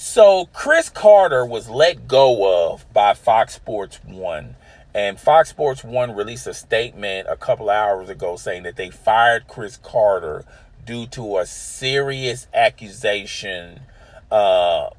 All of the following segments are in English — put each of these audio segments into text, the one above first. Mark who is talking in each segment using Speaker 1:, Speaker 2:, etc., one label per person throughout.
Speaker 1: So Cris Carter was let go of by Fox Sports 1. And Fox Sports 1 released a statement a couple hours ago saying that they fired Cris Carter due to a serious accusation uh,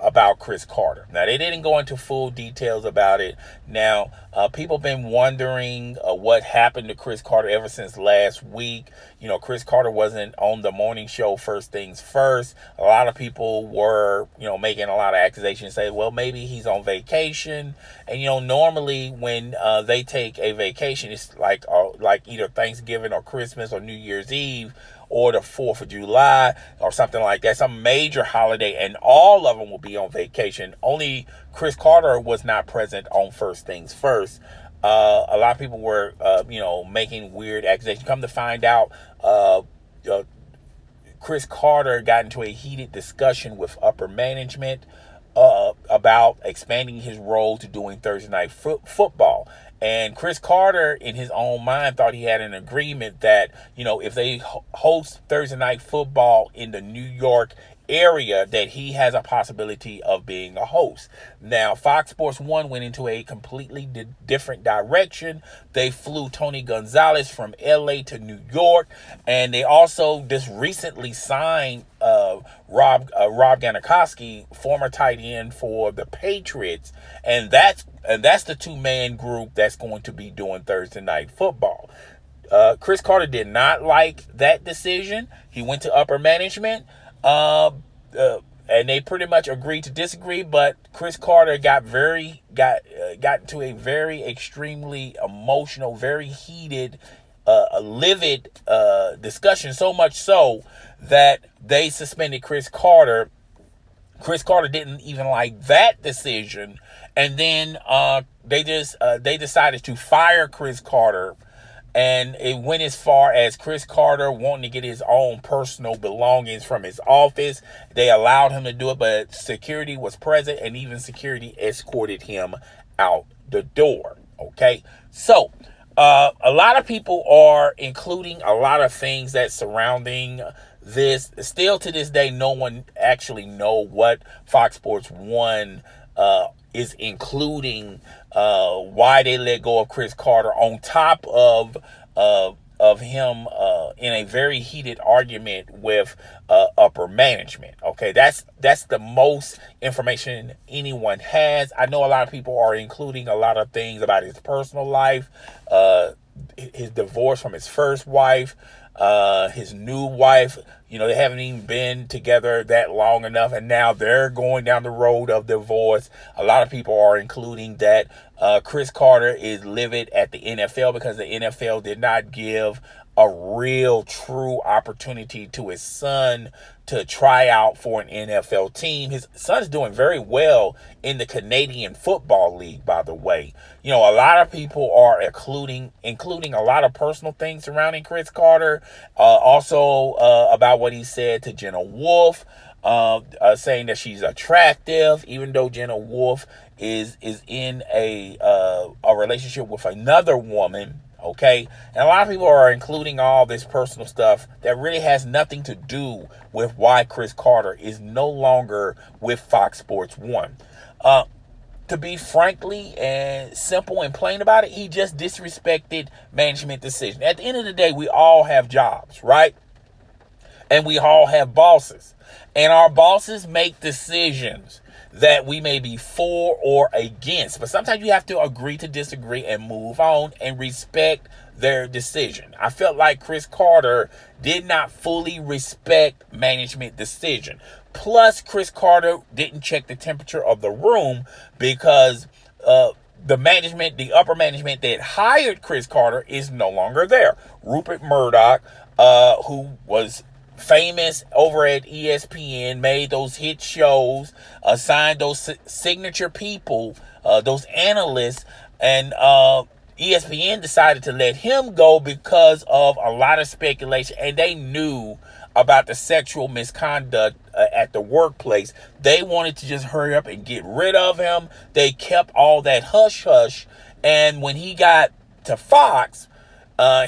Speaker 1: about Cris Carter. Now, they didn't go into full details about it. Now, people have been wondering what happened to Cris Carter ever since last week. You know, Cris Carter wasn't on the morning show First Things First. A lot of people were, making a lot of accusations, saying, well, maybe he's on vacation. And, normally when they take a vacation, it's like either Thanksgiving or Christmas or New Year's Eve, or the 4th of July or something like that, some major holiday, and all of them will be on vacation. Only Cris Carter was not present on First Things First. A lot of people were, making weird accusations. Come to find out, Cris Carter got into a heated discussion with upper management about expanding his role to doing Thursday night football. And Cris Carter, in his own mind, thought he had an agreement that, if they host Thursday night football in the New York area, that he has a possibility of being a host. Now, Fox Sports 1 went into a completely different direction. They flew Tony Gonzalez from LA to New York, and they also just recently signed Rob Gronkowski, former tight end for the Patriots, and that's the two-man group that's going to be doing Thursday night football. Cris Carter did not like that decision. He went to upper management, and they pretty much agreed to disagree. But Cris Carter got into a very extremely emotional, very heated, livid discussion. So much so that they suspended Cris Carter. Cris Carter didn't even like that decision, and then they decided to fire Cris Carter. And it went as far as Cris Carter wanting to get his own personal belongings from his office. They allowed him to do it, but security was present, and even security escorted him out the door. Okay, so a lot of people are including a lot of things that surrounding this. Still to this day, no one actually know what Fox Sports 1 is including, why they let go of Cris Carter, on top of him in a very heated argument with upper management. Okay, that's the most information anyone has. I know a lot of people are including a lot of things about his personal life, his divorce from his first wife, his new wife. They haven't even been together that long enough, and now they're going down the road of divorce. A lot of people are including that Cris Carter is livid at the NFL because the NFL did not give a real, true opportunity to his son to try out for an NFL team. His son's doing very well in the Canadian Football League, by the way. A lot of people are including a lot of personal things surrounding Cris Carter. Also about what he said to Jenna Wolfe, saying that she's attractive, even though Jenna Wolfe is in a relationship with another woman. Okay, and a lot of people are including all this personal stuff that really has nothing to do with why Cris Carter is no longer with Fox Sports 1. To be frankly and simple and plain about it, he just disrespected management decision. At the end of the day, we all have jobs, right? And we all have bosses. And our bosses make decisions that we may be for or against. But sometimes you have to agree to disagree and move on and respect their decision. I felt like Cris Carter did not fully respect management decision. Plus, Cris Carter didn't check the temperature of the room because the upper management that hired Cris Carter is no longer there. Rupert Murdoch, who was famous over at ESPN, made those hit shows, assigned those signature people, those analysts, and ESPN decided to let him go because of a lot of speculation, and they knew about the sexual misconduct at the workplace. They wanted to just hurry up and get rid of him. They kept all that hush-hush, and when he got to Fox,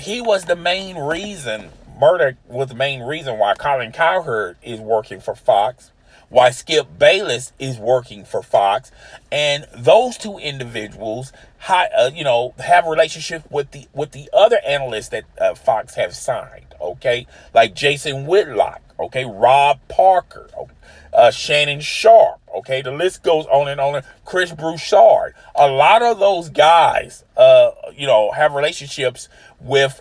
Speaker 1: he was the main reason, Murdoch was the main reason why Colin Cowherd is working for Fox, while Skip Bayless is working for Fox. And those two individuals, have relationships with the other analysts that Fox have signed. Okay, like Jason Whitlock. Okay, Rob Parker. Shannon Sharp. Okay, the list goes on and on. Chris Broussard. A lot of those guys, have relationships with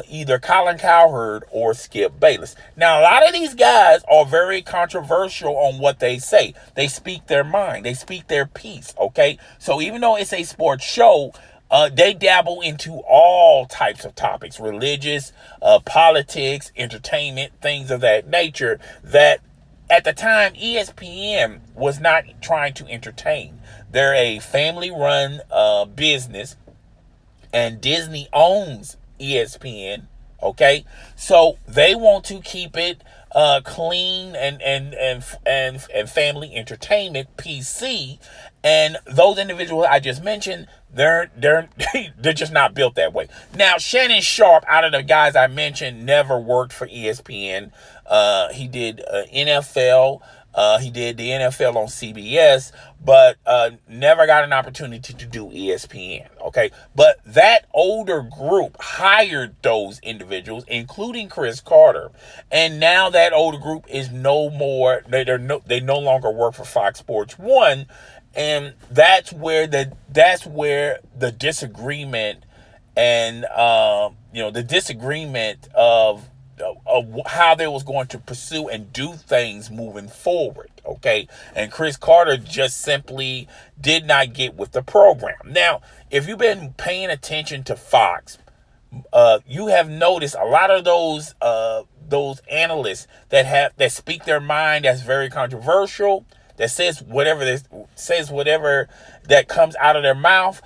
Speaker 1: either Colin Cowherd or Skip Bayless. Now, a lot of these guys are very controversial on what they say. They speak their mind. They speak their piece. Okay, so even though it's a sports show, they dabble into all types of topics: religious, politics, entertainment, things of that nature. That at the time, ESPN was not trying to entertain. They're a family-run business, and Disney owns ESPN. Okay, so they want to keep it clean and family entertainment PC. And those individuals I just mentioned, they're just not built that way. Now, Shannon Sharp, out of the guys I mentioned, never worked for ESPN. He did NFL. He did the NFL on CBS, but never got an opportunity to do ESPN. Okay, but that older group hired those individuals, including Cris Carter, and now that older group is no more. They no longer work for Fox Sports 1. And that's where the disagreement and the disagreement of how they was going to pursue and do things moving forward. Okay, and Cris Carter just simply did not get with the program. Now, if you've been paying attention to Fox, you have noticed a lot of those analysts that speak their mind, that's very controversial, that says whatever that comes out of their mouth.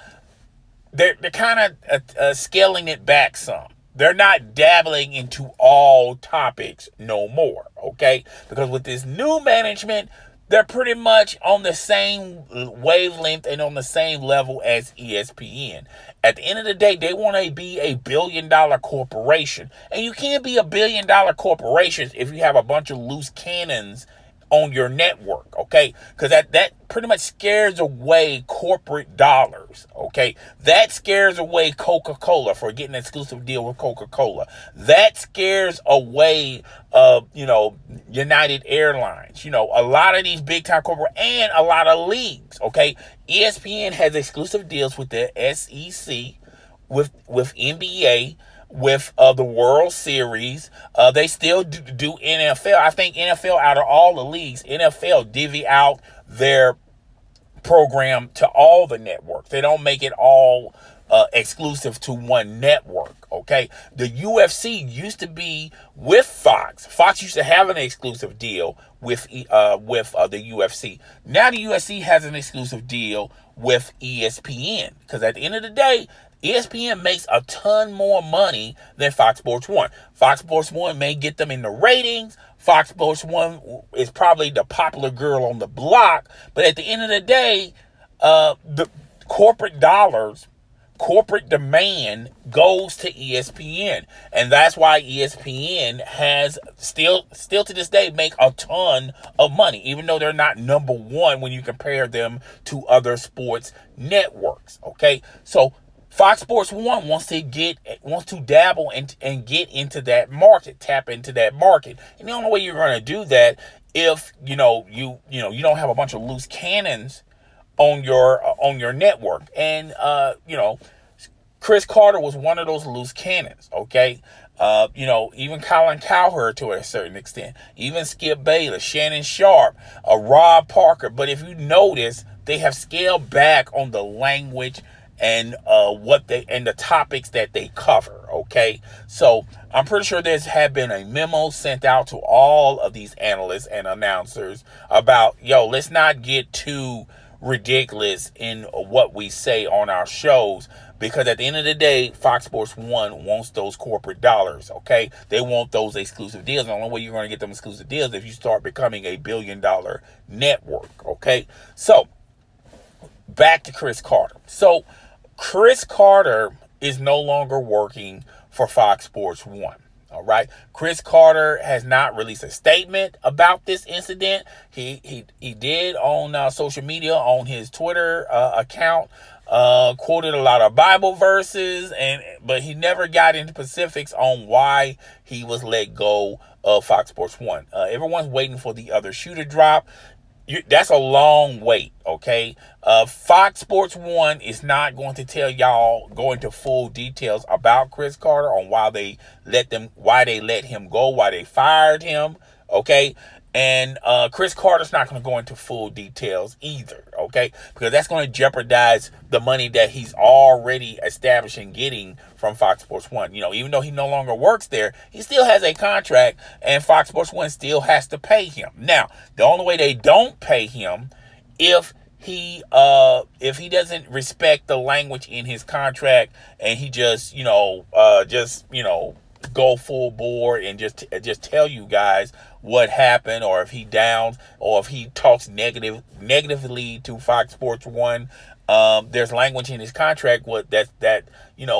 Speaker 1: They're kind of scaling it back some. They're not dabbling into all topics no more, okay? Because with this new management, they're pretty much on the same wavelength and on the same level as ESPN. At the end of the day, they want to be a billion-dollar corporation. And you can't be a billion-dollar corporation if you have a bunch of loose cannons on your network, okay? Because that pretty much scares away corporate dollars, okay? That scares away Coca-Cola for getting an exclusive deal with Coca-Cola. That scares away, United Airlines. A lot of these big-time corporate and a lot of leagues, okay? ESPN has exclusive deals with the SEC, with NBA, with the World Series. They still do NFL. I think NFL, out of all the leagues, NFL divvy out their program to all the networks. They don't make it all exclusive to one network, okay? The UFC used to be with Fox. Fox used to have an exclusive deal with the UFC. Now the UFC has an exclusive deal with ESPN, because at the end of the day, ESPN makes a ton more money than Fox Sports 1. Fox Sports 1 may get them in the ratings. Fox Sports 1 is probably the popular girl on the block. But at the end of the day, the corporate dollars, corporate demand goes to ESPN. And that's why ESPN has still to this day make a ton of money, even though they're not number one when you compare them to other sports networks. Okay, so Fox Sports 1 wants to dabble and get into that market, tap into that market. And the only way you're going to do that, if you don't have a bunch of loose cannons on your network. And Cris Carter was one of those loose cannons, okay? Even Colin Cowherd to a certain extent, even Skip Bayless, Shannon Sharp, Rob Parker. But if you notice, they have scaled back on the language and the topics that they cover, okay? So I'm pretty sure there's had been a memo sent out to all of these analysts and announcers about, let's not get too ridiculous in what we say on our shows, because at the end of the day, Fox Sports 1 wants those corporate dollars, okay? They want those exclusive deals. The only way you're going to get them exclusive deals is if you start becoming a billion-dollar network, okay? So back to Cris Carter. So Cris Carter is no longer working for Fox Sports 1, All right. Cris Carter has not released a statement about this incident. He did on social media, on his Twitter account, quoted a lot of Bible verses, but he never got into specifics on why he was let go of Fox Sports 1. Everyone's waiting for the other shoe to drop. That's a long wait, okay? Fox Sports 1 is not going to tell y'all, go into full details about Cris Carter on why they let him go, why they fired him, okay? And Cris Carter's not going to go into full details either, okay? Because that's going to jeopardize the money that he's already established and getting from Fox Sports 1. You know, even though he no longer works there, he still has a contract, and Fox Sports 1 still has to pay him. Now, the only way they don't pay him, if he doesn't respect the language in his contract, and he just go full board and just tell you guys what happened, or if he downs, or if he talks negatively to Fox Sports 1, there's language in his contract that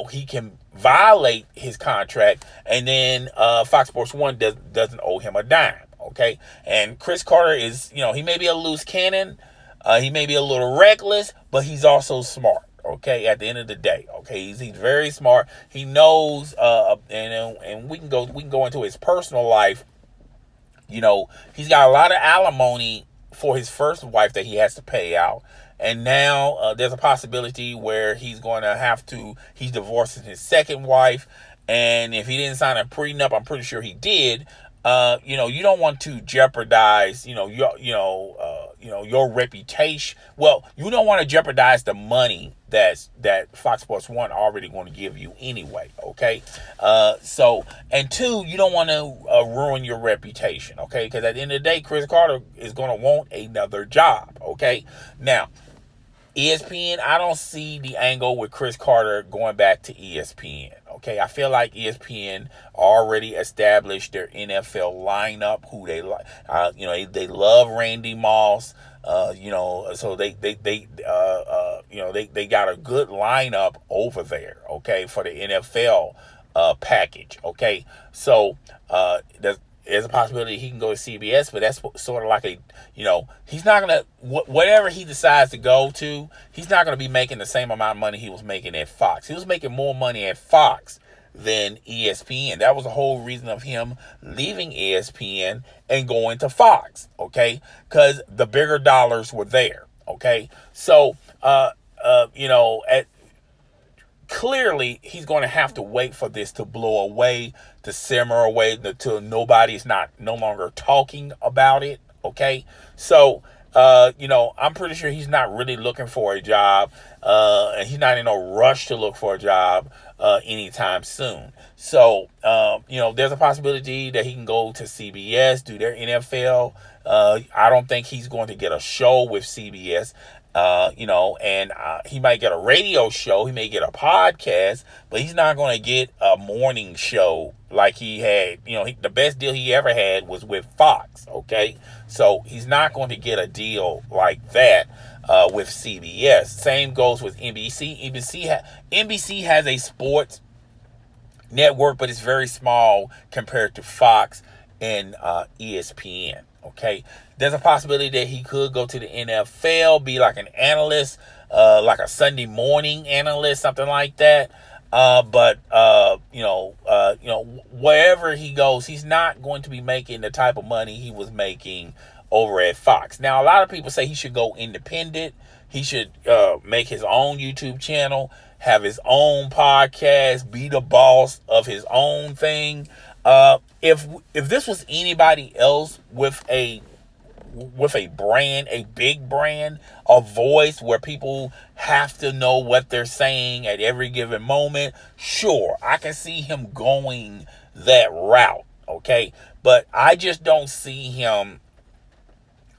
Speaker 1: he can violate his contract, and then Fox Sports 1 doesn't owe him a dime. Okay, and Cris Carter is, he may be a loose cannon, he may be a little reckless, but he's also smart. Okay, at the end of the day, okay, he's very smart. He knows, and we can go into his personal life. He's got a lot of alimony for his first wife that he has to pay out, and now there's a possibility where he's divorcing his second wife, and if he didn't sign a prenup, I'm pretty sure he did. You don't want to jeopardize, your reputation. Well, you don't want to jeopardize the money that Fox Sports 1 already going to give you anyway. Okay. And two, you don't want to ruin your reputation. Okay. Because at the end of the day, Cris Carter is going to want another job. Okay. Now, ESPN, I don't see the angle with Cris Carter going back to ESPN. Okay, I feel like ESPN already established their NFL lineup, who they like. They love Randy Moss. So they got a good lineup over there. Okay, for the NFL package. Okay, so there's a possibility he can go to CBS, but that's sort of like he's not going to, whatever he decides to go to, he's not going to be making the same amount of money he was making at Fox. He was making more money at Fox than ESPN. That was the whole reason of him leaving ESPN and going to Fox, okay? Because the bigger dollars were there, okay? So, clearly, he's going to have to wait for this to blow away, to simmer away, until nobody's no longer talking about it. Okay, so I'm pretty sure he's not really looking for a job, and he's not in a rush to look for a job anytime soon. So there's a possibility that he can go to CBS, do their NFL. I don't think he's going to get a show with CBS. He might get a radio show, he may get a podcast, but he's not going to get a morning show like he had. The best deal he ever had was with Fox, okay? So he's not going to get a deal like that with CBS. Same goes with NBC. NBC has a sports network, but it's very small compared to Fox and ESPN. Okay, there's a possibility that he could go to the NFL, be like an analyst, like a Sunday morning analyst, something like that. But wherever he goes, he's not going to be making the type of money he was making over at Fox. Now, a lot of people say he should go independent. He should make his own YouTube channel, have his own podcast, be the boss of his own thing. If this was anybody else with a brand, a big brand, a voice where people have to know what they're saying at every given moment, sure, I can see him going that route, okay? But I just don't see him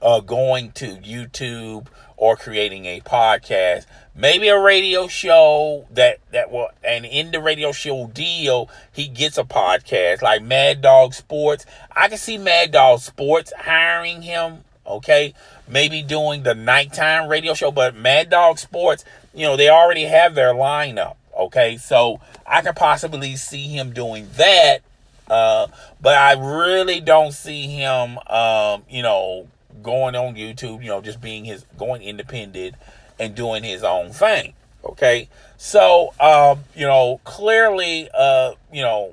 Speaker 1: going to YouTube or creating a podcast, maybe a radio show that will, and in the radio show deal, he gets a podcast like Mad Dog Sports. I can see Mad Dog Sports hiring him, okay? Maybe doing the nighttime radio show, but Mad Dog Sports, they already have their lineup, okay? So I could possibly see him doing that But I really don't see him, going on YouTube, just going independent and doing his own thing. Okay. So, clearly,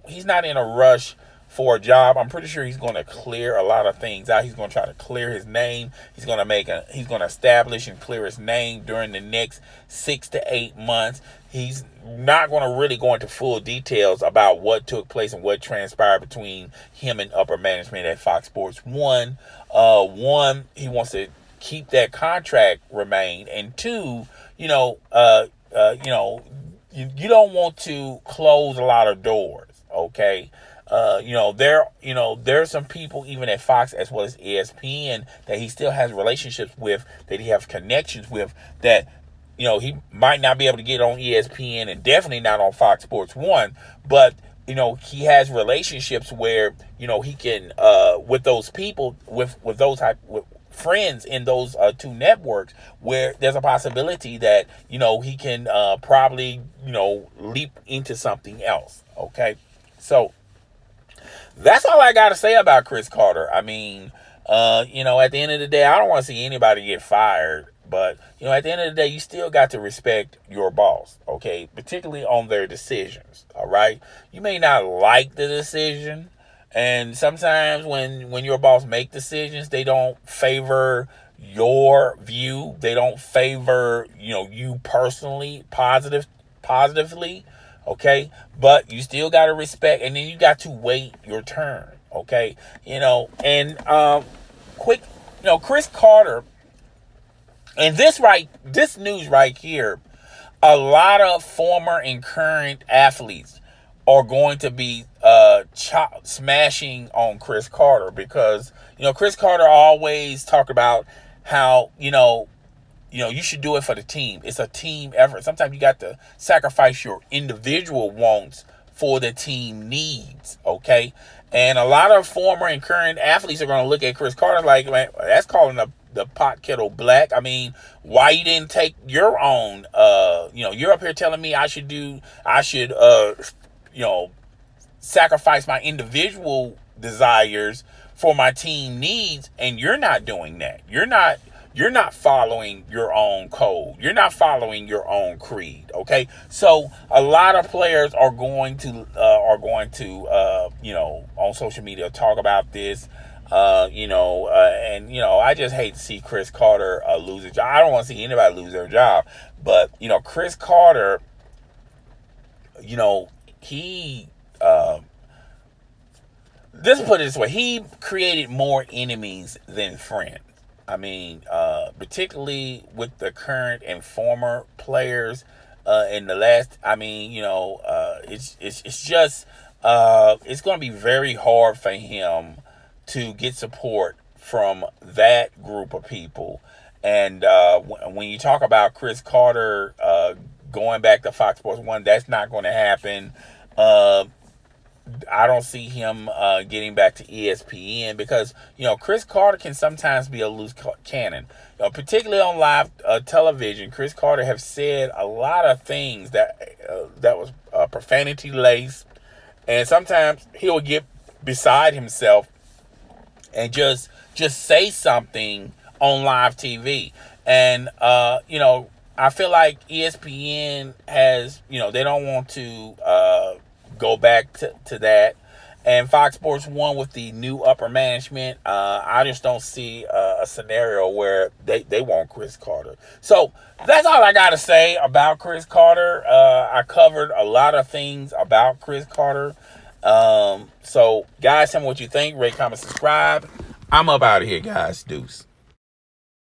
Speaker 1: he's not in a rush for a job. I'm pretty sure he's going to clear a lot of things out. He's going to try to clear his name. He's going to establish and clear his name during the next 6 to 8 months. He's not going to really go into full details about what took place and what transpired between him and upper management at Fox Sports 1. One, he wants to keep that contract remain, and two, you don't want to close a lot of doors. Okay. There's some people even at Fox as well as ESPN that he still has relationships with, that he has connections with, that, he might not be able to get on ESPN and definitely not on Fox Sports 1, but, he has relationships where, he can, with those people, with those with friends in those two networks, where there's a possibility that, he can probably, leap into something else. Okay. So, that's all I got to say about Cris Carter. I mean, at the end of the day, I don't want to see anybody get fired. But, at the end of the day, you still got to respect your boss, okay? Particularly on their decisions, all right? You may not like the decision. And sometimes when your boss make decisions, they don't favor your view. They don't favor, you personally, positively. Okay, but you still got to respect, and then you got to wait your turn. Okay, Cris Carter, and this news right here, a lot of former and current athletes are going to be smashing on Cris Carter, because Cris Carter always talk about how you should do it for the team. It's a team effort. Sometimes you got to sacrifice your individual wants for the team needs, okay? And a lot of former and current athletes are going to look at Cris Carter like, man, that's calling the pot kettle black. I mean, why you didn't take your own, you're up here telling me I should sacrifice my individual desires for my team needs, and you're not doing that. You're not following your own code. You're not following your own creed. Okay. So a lot of players are going to on social media talk about this, I just hate to see Cris Carter lose his job. I don't want to see anybody lose their job, but Cris Carter, he, let's put it this way. He created more enemies than friends. I mean, particularly with the current and former players in the last. I mean, it's just it's going to be very hard for him to get support from that group of people. And when you talk about Cris Carter going back to Fox Sports 1, that's not going to happen. I don't see him getting back to ESPN, because Cris Carter can sometimes be a loose cannon, particularly on live television. Cris Carter have said a lot of things that was profanity laced, and sometimes he'll get beside himself and just say something on live TV. And I feel like ESPN has, they don't want to go back to that. And Fox Sports 1 with the new upper management, I just don't see a scenario where they want Cris Carter. So that's all I got to say about Cris Carter. I covered a lot of things about Cris Carter. So guys, tell me what you think. Rate, comment, subscribe. I'm up out of here, guys. Deuce.